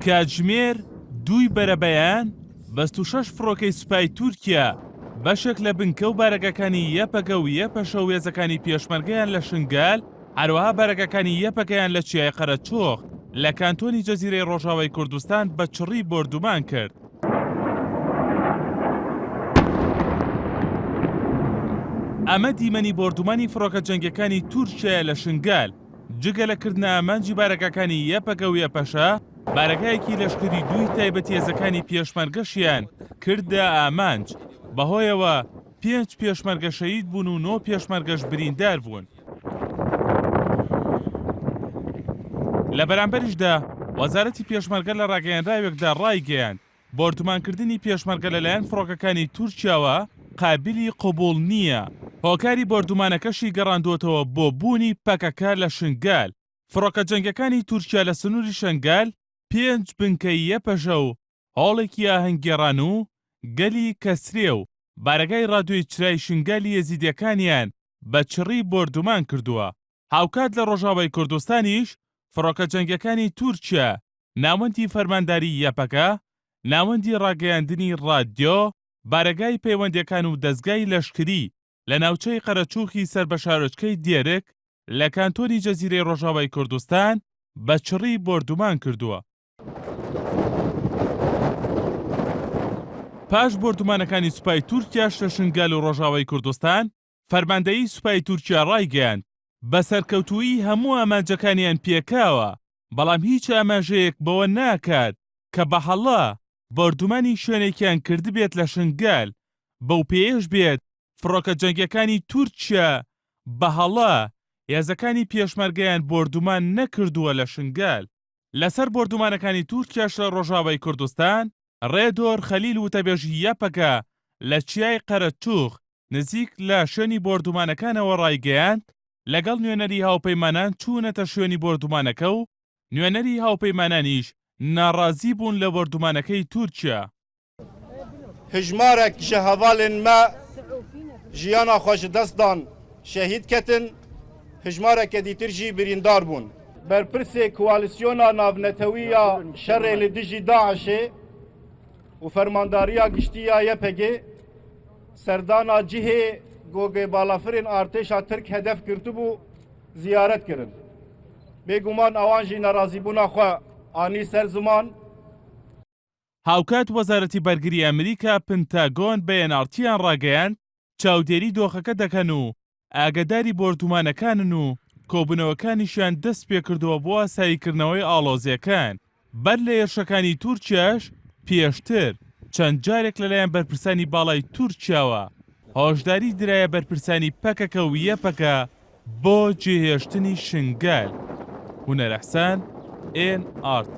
کاتژمێر 2 بەرەبەیان 26 فڕۆکەی سوپای تورکیا بەشێک لە بنکە و بارەگەکانی یەپەگە و یەپەشە و وێزەکانی پێشمەرگەیان لە شنگال هەروەها بارەگەکانی یەپەکەیان لە چیای قەرەچۆخ لە کانتۆنی جەزیرەی ڕۆژاوای کوردستان بە چڕی بۆردومان کرد. ئەمە دیمەنی بۆردومانی فڕۆکە جەنگەکانی تورکیا لە شنگال جگە لەکردنە ئامانجی بارەگەکانی یەپەگە و یەپەشە بارەگایەکی لەشکری دووی تایبەتی هێزەکانی پێشمەرگەشیان کردە ئامانج بەهۆیەوە 5 پێشمەرگە شەهید بوون و 9 پێشمەرگەش بریندار بوون. لە بەرامبەریشدا وەزارەتی پێشمەرگە لە ڕاگەیەنراوێکدا ڕایگەیاند بۆردومانکردنی پێشمەرگە لەلایەن فڕۆکەکانی تورکیاوە قابلی قبوڵ نییە. هۆکاری بۆردومانەکەشی گەڕاندوتەوە بۆ بوونی پەکەکە لە شنگال. فڕۆکە جەنگەکانی تورکیا لە سنووری شنگال 5 بنکەی یەپەژە و هۆڵێکی ئاهەنگگێڕان و گەلی کەسرێ و بارەگای ڕادیۆی چرای شنگالی یەزیدیەکانیان بە چڕی بۆردومان کردووە. هاوکات لە ڕۆژاوای کوردستانیش فڕۆکە جەنگەکانی تورکیا ناوەندی فەرمانداری یەپەکە، ناوەندی ڕاگەیاندنی ڕادیۆ، بارەگای پەیوەندیەکان و دەستگای لەشکری لە ناوچەی قەرەچووخی سەربەشارۆچکەی دێرک لە کانتۆنی جەزیرەی ڕۆژاوای کوردستان بە چڕی بۆردومان کردووە. پاش بۆردومانەکانی سوپای تورکیاش لە شنگال و ڕۆژاوای کوردستان فەرماندەیی سوپای تورکیا ڕایگەیاند بە سەرکەوتووی هەموو ئامانجەکانیان پێکاوە، بەڵام هیچ ئاماژەیەک بەوە ناکات کە بەهەڵە بۆردومانی شوێنێکیان کردبێت لە شنگال بەو پێیش بێت فڕۆکە جەنگەکانی تورکیا بەهەڵە هێزەکانی پێشمەرگەیان بۆردومان نەکردووە لە شنگال. لەسەر بۆردومانەکانی تورکیاش لە ڕۆژاوای کوردستان ڕێدۆر خەلیل وتەبێژی یەپەکە لە چیای قەرەچووخ نزیک لە شوێنی بۆردومانەکانەوە ڕایگەیاند لەگەڵ نوێنەری هاوپەیمانان چوونەتە شوێنی بۆردومانەکە و نوێنەری هاوپەیمانانیش ناڕازی بوون لە بۆردومانەکەی تورکیا. هژمارێک ji hevalên me jiyana xwe ji dest dan şehîd ketin, hijmareke dîtir jî birîndar bûn. Berpirsê koalîsyona navnetewiya şerê li dijî Daişê û fermandariya giştiya YPG serdana cihê gogê balafirên artêşa Tirk hedef girtibû ziyaret kirin. Bêguman awan jî nerazîbûna xwe anî ser ziman. هاوکات وەزارەتی بەرگری ئەمریکا پنتاگۆن بەیەناڵتیان ڕاگەیاند چاودێری دۆخەکە دەکەن و ئاگداری بۆردومانەکانن و کۆبوونەوەکانیشیان دەست پێکردووە بۆ ئاساییکردنەوەی ئاڵۆزیەکان. بەر لە هێرشەکانی تورکیاش پێشتر چەند جارێک لەلایەن بەرپرسانی باڵای تورکیاوە هۆشداری درایە بەرپرسانی پەکەکە و یەپەکە بۆ جێهێشتنی شنگال. هونەر ئەحسان NRT